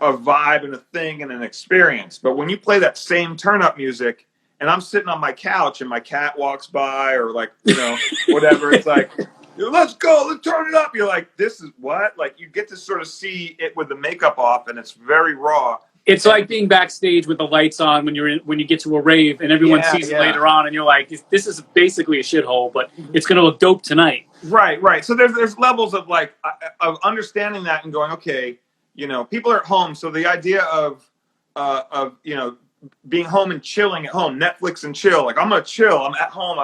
a vibe and a thing and an experience. But when you play that same turn up music and I'm sitting on my couch and my cat walks by or like, whatever, it's like, let's go, let's turn it up. You're like, this is what? Like, you get to sort of see it with the makeup off, and it's very raw.
It's like being backstage with the lights on when you get to a rave and everyone sees it later on, and you're like, this is basically a shithole, but it's going to look dope tonight.
Right. So there's levels of like of understanding that and going, okay, people are at home, so the idea of being home and chilling at home, Netflix and chill. Like, I'm gonna chill. I'm at home.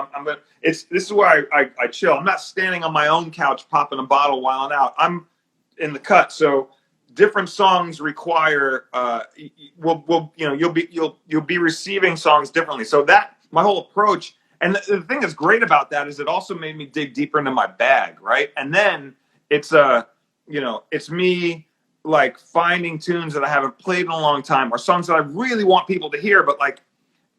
This is where I chill. I'm not standing on my own couch popping a bottle while I'm out. I'm in the cut. So different songs require you'll be receiving songs differently. So that my whole approach, and the thing that's great about that is it also made me dig deeper into my bag, right? And then it's me like finding tunes that I haven't played in a long time, or songs that I really want people to hear, but like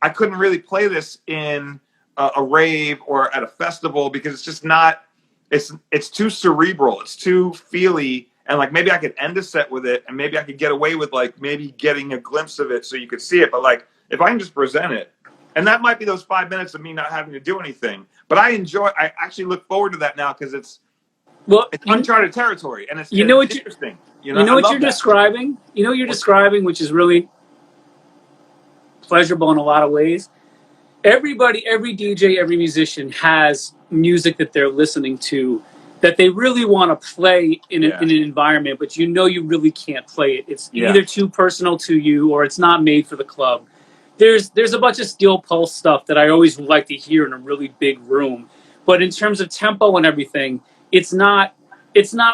I couldn't really play this in a rave or at a festival because it's just not. It's too cerebral. It's too feely. and like maybe I could end a set with it, and maybe I could get away with like maybe getting a glimpse of it so you could see it. But like if I can just present it, and that might be those 5 minutes of me not having to do anything. But I actually look forward to that now because it's uncharted territory, and it's interesting. You know
what you're describing. You know what you're describing, which is really pleasurable in a lot of ways. Every DJ, every musician has music that they're listening to that they really want to play in an environment, but you really can't play it. It's either too personal to you or it's not made for the club. There's a bunch of steel pulse stuff that I always like to hear in a really big room, but in terms of tempo and everything, it's not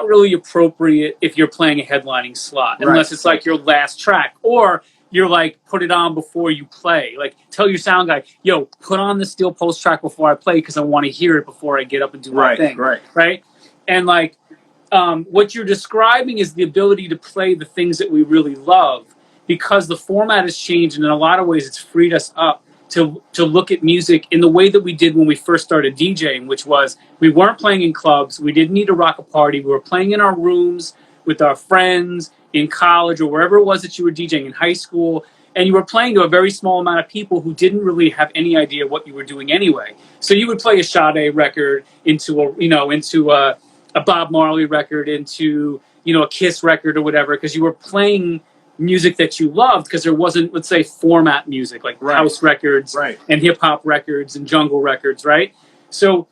really appropriate if you're playing a headlining slot, unless it's like your last track, or you're like, put it on before you play. Like, tell your sound guy, yo, put on the steel pulse track before I play because I want to hear it before I get up and do my thing. Right? And like, what you're describing is the ability to play the things that we really love, because the format has changed, and in a lot of ways it's freed us up to look at music in the way that we did when we first started DJing, which was we weren't playing in clubs, we didn't need to rock a party, we were playing in our rooms with our friends in college or wherever it was that you were DJing in high school, and you were playing to a very small amount of people who didn't really have any idea what you were doing anyway. So you would play a Sade record into a Bob Marley record, into a Kiss record or whatever, because you were playing music that you loved, because there wasn't, let's say, format music like house records and hip hop records and jungle records, right? So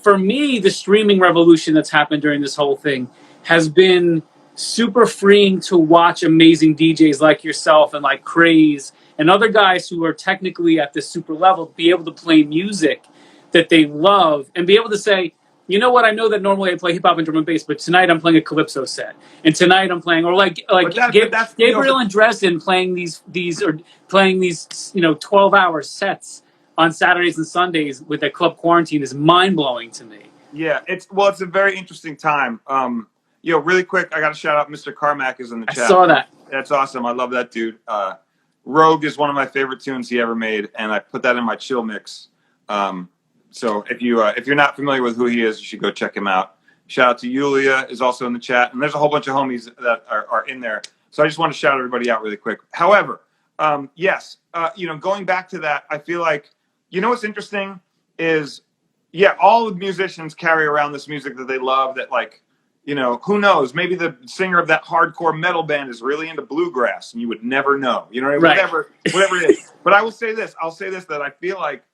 for me, the streaming revolution that's happened during this whole thing has been super freeing to watch amazing DJs like yourself and like Craze and other guys who are technically at this super level be able to play music that they love and be able to say, you know what, I know that normally I play hip hop and drum and bass, but tonight I'm playing a calypso set, and tonight I'm playing, or like Gabriel and Dresden playing these 12-hour sets on Saturdays and Sundays with that club quarantine is mind blowing to me.
Yeah, it's a very interesting time. Really quick, I got to shout out Mr. Carmack is in the chat.
I saw that.
That's awesome. I love that dude. Rogue is one of my favorite tunes he ever made, and I put that in my chill mix. So if you're not familiar with who he is, you should go check him out. Shout out to Yulia is also in the chat, and there's a whole bunch of homies that are in there. So I just want to shout everybody out really quick. However, going back to that, I feel like, what's interesting is, all the musicians carry around this music that they love that, like, who knows? Maybe the singer of that hardcore metal band is really into bluegrass, and you would never know. You know what I mean?
Right.
Whatever it is. But I will say this. That I feel like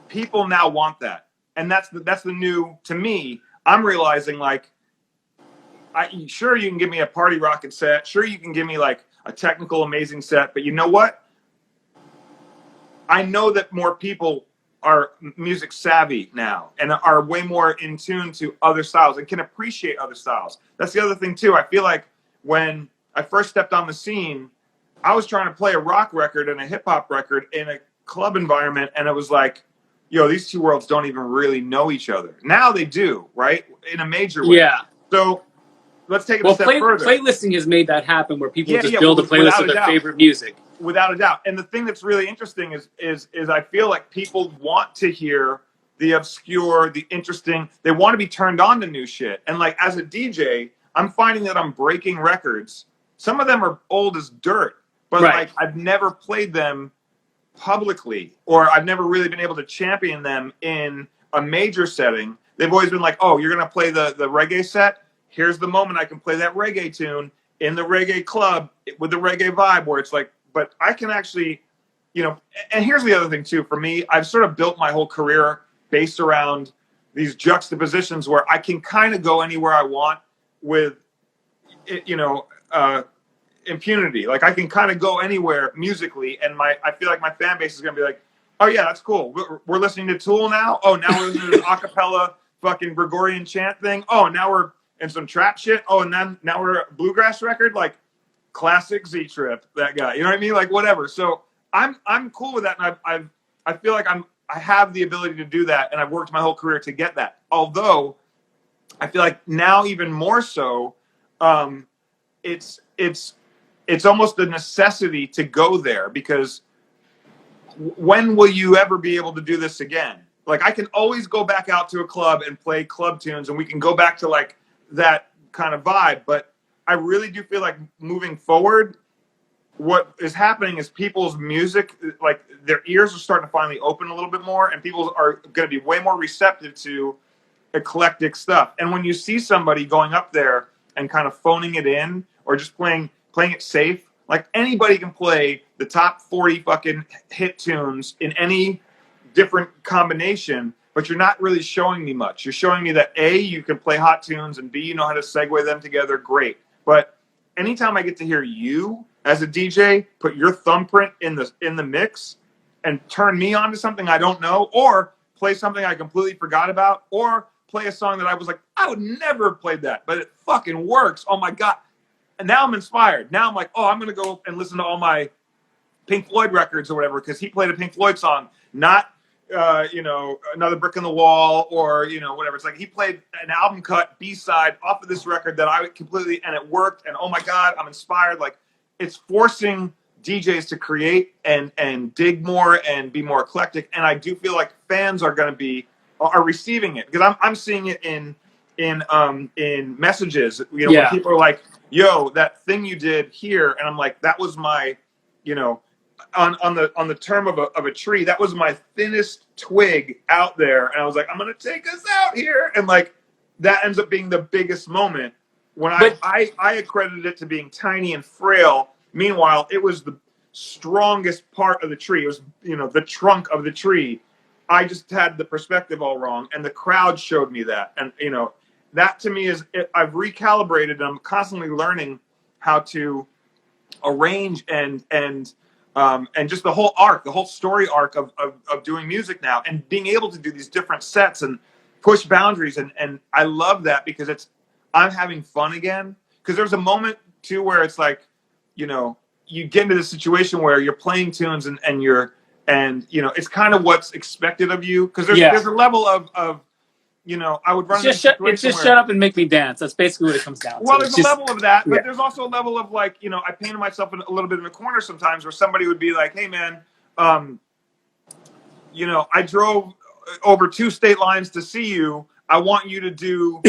people now want that, and that's the new, to me. I'm realizing, like, sure, you can give me a party rocket set. Sure, you can give me like a technical amazing set. But you know what? I know that more people are music savvy now and are way more in tune to other styles and can appreciate other styles. That's the other thing too. I feel like when I first stepped on the scene, I was trying to play a rock record and a hip hop record in a club environment, and it was like, these two worlds don't even really know each other. Now they do, right? In a major way.
Yeah.
So let's take it a step further.
Playlisting has made that happen, where people just build a playlist of their favorite music.
Without a doubt. And the thing that's really interesting is I feel like people want to hear the obscure, the interesting. They want to be turned on to new shit. And like, as a DJ, I'm finding that I'm breaking records. Some of them are old as dirt, but like, I've never played them publicly, or I've never really been able to champion them in a major setting. They've always been like, oh, you're going to play the reggae set? Here's the moment I can play that reggae tune in the reggae club with the reggae vibe, where it's like, but I can actually, and here's the other thing too, for me, I've sort of built my whole career based around these juxtapositions where I can kind of go anywhere I want with, impunity. Like, I can kind of go anywhere musically, and I feel like my fan base is going to be like, oh yeah, that's cool. We're listening to Tool now. Oh, now we're listening to this acapella fucking Gregorian chant thing. Oh, now we're in some trap shit. Oh, and then now we're a bluegrass record. Like, classic Ztrip, that guy. You know what I mean? Like, whatever. So I'm cool with that, and I feel like I have the ability to do that, and I've worked my whole career to get that. Although I feel like now even more so, it's almost a necessity to go there, because when will you ever be able to do this again? Like, I can always go back out to a club and play club tunes, and we can go back to like that kind of vibe. But I really do feel like moving forward, what is happening is people's music, like their ears are starting to finally open a little bit more, and people are going to be way more receptive to eclectic stuff. And when you see somebody going up there and kind of phoning it in or just playing it safe, like anybody can play the top 40 fucking hit tunes in any different combination, but you're not really showing me much. You're showing me that A, you can play hot tunes, and B, you know how to segue them together. Great. But anytime I get to hear you as a DJ put your thumbprint in the mix and turn me on to something I don't know, or play something I completely forgot about, or play a song that I was like, I would never have played that, but it fucking works. Oh my God. And now I'm inspired. Now I'm like, oh, I'm going to go and listen to all my Pink Floyd records or whatever, because he played a Pink Floyd song, not, Another Brick in the Wall or, whatever. It's like he played an album cut B-side off of this record that I completely, and it worked. And oh my God, I'm inspired. Like, it's forcing DJs to create and dig more and be more eclectic. And I do feel like fans are receiving it, because I'm seeing it in messages, when people are like, yo, that thing you did here. And I'm like, that was my, on the term of a tree, that was my thinnest twig out there. And I was like, I'm going to take us out here. And like, that ends up being the biggest moment when I accredited it to being tiny and frail. Meanwhile, it was the strongest part of the tree. It was, the trunk of the tree. I just had the perspective all wrong, and the crowd showed me that. And, that to me I've recalibrated, and I'm constantly learning how to arrange and just the whole story arc of doing music now, and being able to do these different sets and push boundaries. And I love that, because I'm having fun again. Because there's a moment too where it's like, you get into the situation where you're playing tunes and it's kind of what's expected of you. Because there's a level of I would run
it's just shut up and make me dance. That's basically what it comes down to.
Well, there's a level of that, but there's also a level of like, I painted myself in a little bit in a corner sometimes, where somebody would be like, hey man, I drove over 2 state lines to see you. I want you to do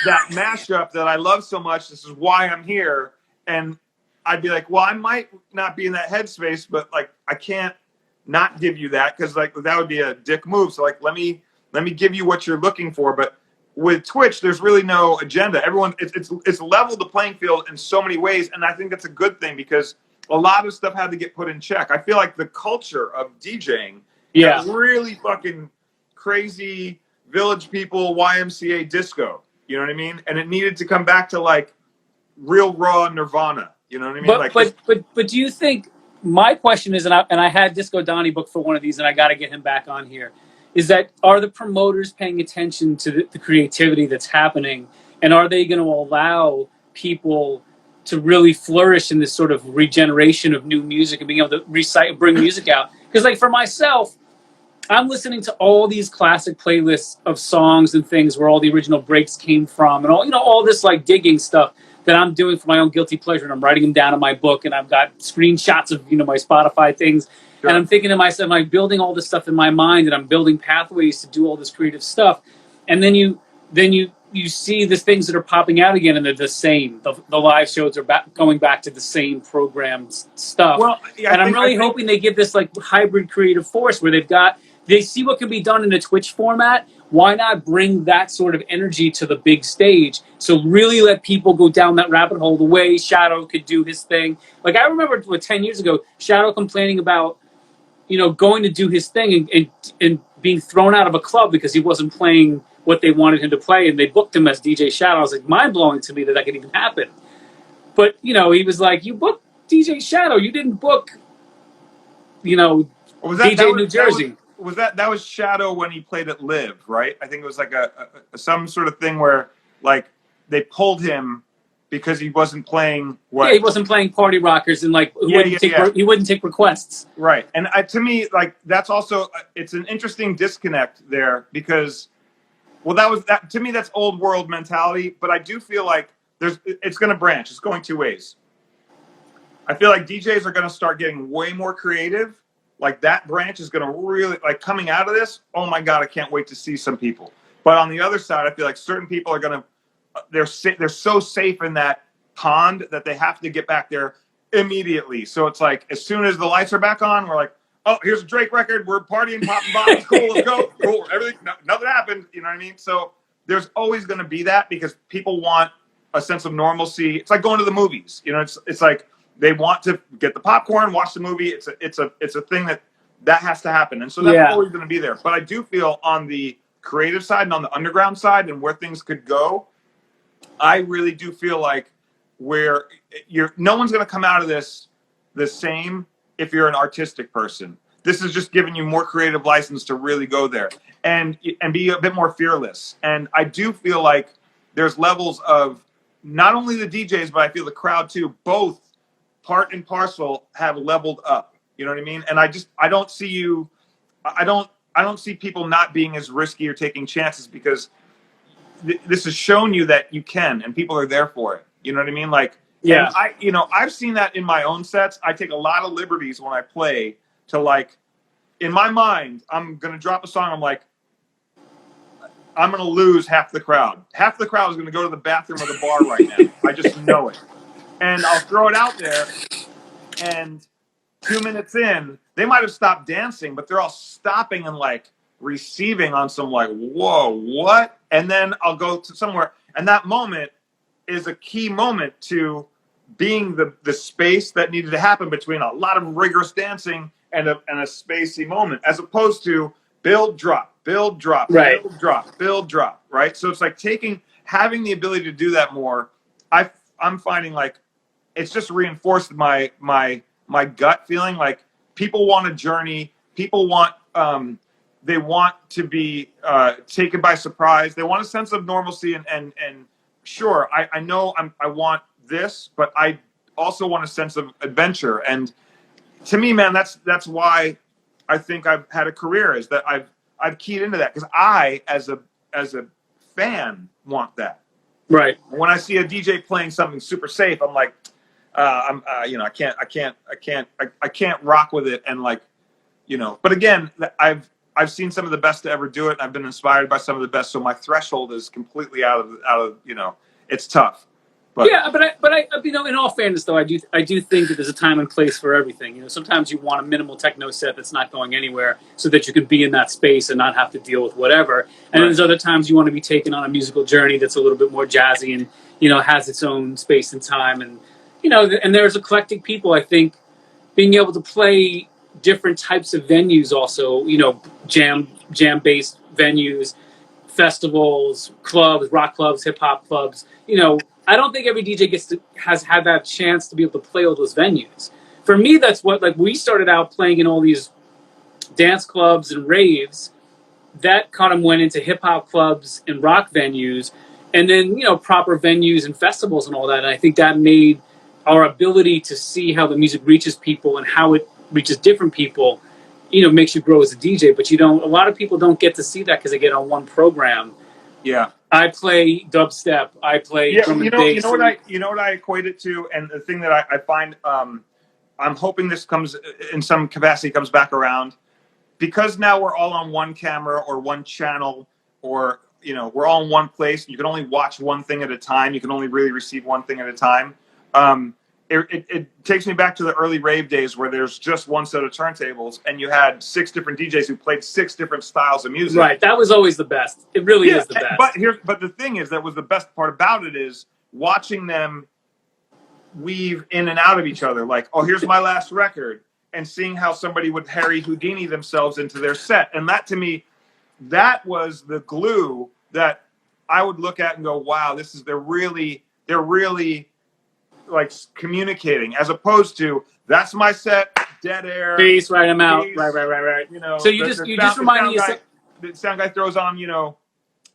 that mashup that I love so much. This is why I'm here. And I'd be like, well, I might not be in that headspace, but like, I can't not give you that, because like that would be a dick move. So like, let me give you what you're looking for. But with Twitch, there's really no agenda. Everyone, it's leveled the playing field in so many ways, and I think that's a good thing, because a lot of stuff had to get put in check. I feel like the culture of DJing got really fucking crazy, village people, YMCA disco. You know what I mean? And it needed to come back to like real raw Nirvana. You know what I mean?
But do you think, my question is, and I had Disco Donnie booked for one of these, and I got to get him back on here, is that, are the promoters paying attention to the creativity that's happening, and are they going to allow people to really flourish in this sort of regeneration of new music and being able to bring music out? Because like for myself, I'm listening to all these classic playlists of songs and things where all the original breaks came from, and all this like digging stuff that I'm doing for my own guilty pleasure, and I'm writing them down in my book, and I've got screenshots of my Spotify things. Sure. And I'm thinking to myself, I'm building all this stuff in my mind, and I'm building pathways to do all this creative stuff. And then you see the things that are popping out again, and they're the same. The live shows are going back to the same programmed stuff. Well, and I'm really hoping they give this like hybrid creative force where they see what can be done in a Twitch format. Why not bring that sort of energy to the big stage? So really let people go down that rabbit hole the way Shadow could do his thing. Like I remember 10 years ago, Shadow complaining about going to do his thing and being thrown out of a club because he wasn't playing what they wanted him to play, and they booked him as DJ Shadow. I was like, mind-blowing to me that could even happen. But, he was like, you booked DJ Shadow. You didn't book, DJ New Jersey.
That was Shadow when he played at Live, right? I think it was like some sort of thing where, like, they pulled him because he wasn't playing what?
Yeah, he wasn't playing Party Rockers, and like he wouldn't take requests.
Right, and to me, like that's also it's an interesting disconnect there, because, well, to me that's old world mentality, but I do feel like it's going to branch. It's going 2 ways. I feel like DJs are going to start getting way more creative. Like that branch is going to really, like, coming out of this. Oh my God, I can't wait to see some people. But on the other side, I feel like certain people are going to they're so safe in that pond that they have to get back there immediately. So it's like as soon as the lights are back on, we're like, oh, here's a Drake record. We're partying, popping bottles. Cool, let's go. Cool, everything. Nothing happened. You know what I mean? So there's always going to be that because people want a sense of normalcy. It's like going to the movies. You know, it's like they want to get the popcorn, watch the movie. It's a thing that has to happen, and so that's always going to be there. But I do feel on the creative side and on the underground side and where things could go, I really do feel like where no one's going to come out of this the same if you're an artistic person. This is just giving you more creative license to really go there and be a bit more fearless. And I do feel like there's levels of not only the DJs, but I feel the crowd too, both part and parcel have leveled up. You know what I mean? And I don't see people not being as risky or taking chances because this has shown you that you can, and people are there for it. You know what I mean? Like, yeah, I've seen that in my own sets. I take a lot of liberties when I play to like, in my mind, I'm going to drop a song. I'm like, I'm going to lose half the crowd. Half the crowd is going to go to the bathroom or the bar right now. I just know it. And I'll throw it out there, and 2 minutes in, they might have stopped dancing, but they're all stopping and like receiving on some like, whoa, what? And then I'll go to somewhere. And that moment is a key moment to being the space that needed to happen between a lot of rigorous dancing and a spacey moment, as opposed to build, drop, build, drop,
right.
Build, drop, build, drop, right? So it's like having the ability to do that more. I'm finding like it's just reinforced my gut feeling. Like people want a journey. People want they want to be taken by surprise. They want a sense of normalcy and sure, I know I want this, but I also want a sense of adventure. And to me, man, that's why I think I've had a career, is that I've keyed into that because I, as a fan, want that.
Right.
When I see a DJ playing something super safe, I'm like, I can't rock with it, and like, But again, I've seen some of the best to ever do it. I've been inspired by some of the best, so my threshold is completely out of it's tough. But
yeah, but I in all fairness though, I do think that there's a time and place for everything. Sometimes you want a minimal techno set that's not going anywhere so that you can be in that space and not have to deal with whatever. And there's other times you want to be taken on a musical journey that's a little bit more jazzy and has its own space and time. And and there's eclectic people. I think being able to play different types of venues also, jam based venues, festivals, clubs, rock clubs, hip hop clubs, I don't think every DJ has had that chance to be able to play all those venues. For me, that's what, like, we started out playing in all these dance clubs and raves. That kind of went into hip hop clubs and rock venues, and then proper venues and festivals and all that. And I think that made our ability to see how the music reaches people and how it reaches different people, makes you grow as a DJ. But a lot of people don't get to see that because they get on one program.
Yeah.
I play dubstep. I play drum and bass.
You know what I equate it to, and the thing that I find, I'm hoping this comes in some capacity comes back around, because now we're all on one camera or one channel, or we're all in one place. You can only watch one thing at a time. You can only really receive one thing at a time. It takes me back to the early rave days where there's just one set of turntables and you had 6 different DJs who played 6 different styles of music.
Right. That was always the best. It really is the best.
But the thing is, that was the best part about it, is watching them weave in and out of each other. Like, oh, here's my last record, and seeing how somebody would Harry Houdini themselves into their set. And that, to me, that was the glue that I would look at and go, wow, they're really like communicating, as opposed to, that's my set, dead air,
peace, right, I'm out, right. So you just remind me,
the sound guy throws on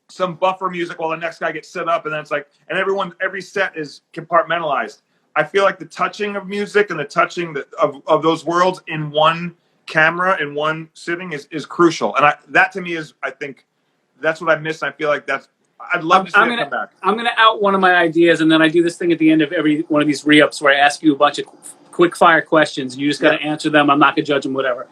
some buffer music while the next guy gets set up, and then it's like, and every set is compartmentalized. I feel like the touching of music and the touching of those worlds in one camera, in one sitting, is crucial. And that to me is, I think that's what I miss. I feel like I'd love to see it come back.
I'm going to out one of my ideas, and then I do this thing at the end of every one of these re-ups where I ask you a bunch of quick fire questions, and you just got to answer them. I'm not going to judge them, whatever.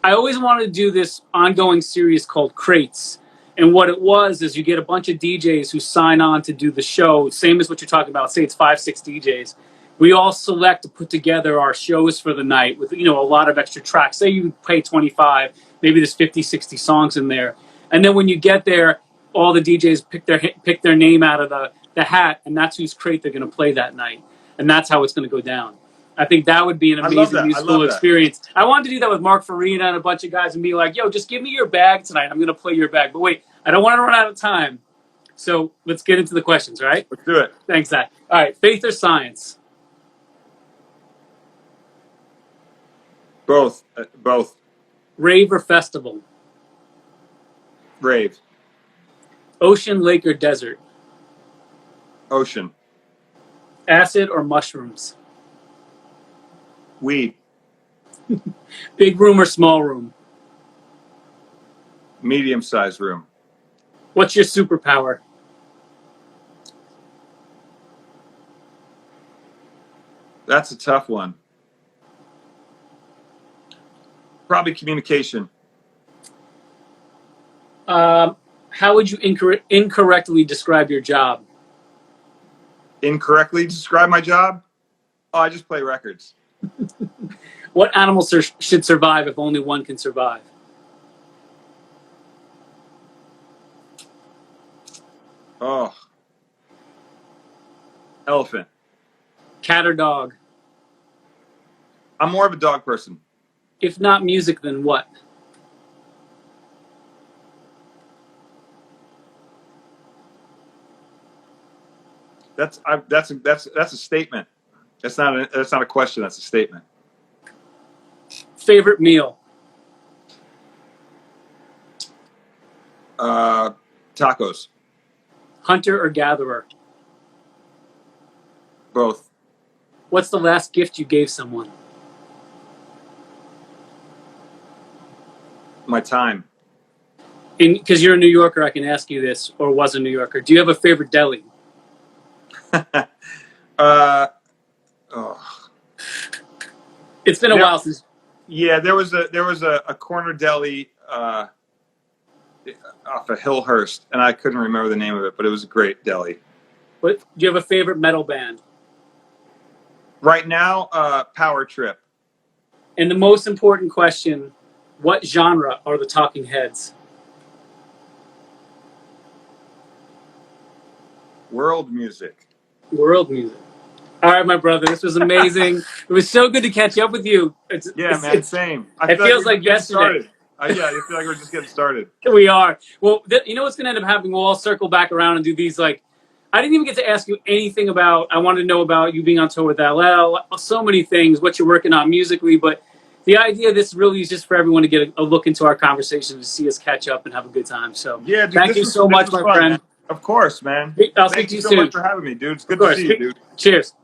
I always wanted to do this ongoing series called Crates. And what it was is you get a bunch of DJs who sign on to do the show, same as what you're talking about. Say it's 5-6 DJs. We all select to put together our shows for the night with, a lot of extra tracks. Say you pay 25, maybe there's 50, 60 songs in there. And then when you get there, all the DJs pick their name out of the hat, and that's whose crate they're going to play that night. And that's how it's going to go down. I think that would be an amazing musical experience. I wanted to do that with Mark Farina and a bunch of guys and be like, yo, just give me your bag tonight. I'm going to play your bag. But wait, I don't want to run out of time. So let's get into the questions, all right?
Let's do it.
Thanks, Zach. All right, faith or science?
Both. Both.
Rave or festival?
Rave.
Ocean, lake, or desert?
Ocean.
Acid or mushrooms?
Weed.
Big room or small room?
Medium-sized room.
What's your superpower?
That's a tough one. Probably communication.
How would you incorrectly describe your job?
Incorrectly describe my job? Oh, I just play records.
What animal should survive if only one can survive?
Oh. Elephant.
Cat or dog?
I'm more of a dog person.
If not music, then what?
That's a statement. That's not a question. That's a statement.
Favorite meal?
Tacos.
Hunter or gatherer?
Both.
What's the last gift you gave someone?
My time.
Because you're a New Yorker, I can ask you this, or was a New Yorker. Do you have a favorite deli? It's been a while since.
Yeah, there was a corner deli off of Hillhurst, and I couldn't remember the name of it, but it was a great deli.
What, do you have a favorite metal band?
Right now, Power Trip.
And the most important question, what genre are the Talking Heads?
World music.
World music. All right, my brother, this was amazing. It was so good to catch up with you.
Same.
It feels like yesterday.
I feel like we're just getting started.
We are. Well, you know what's going to end up happening? We'll all circle back around and do these, like, I didn't even get to ask you anything about, I wanted to know about you being on tour with LL, so many things, what you're working on musically, but the idea of this really is just for everyone to get a look into our conversation, to see us catch up and have a good time. So
yeah, dude,
thank you so much, my friend.
Man. Of course, man.
I'll speak to you soon.
Thank you so much for having me, dude. It's good to see you, dude.
Cheers.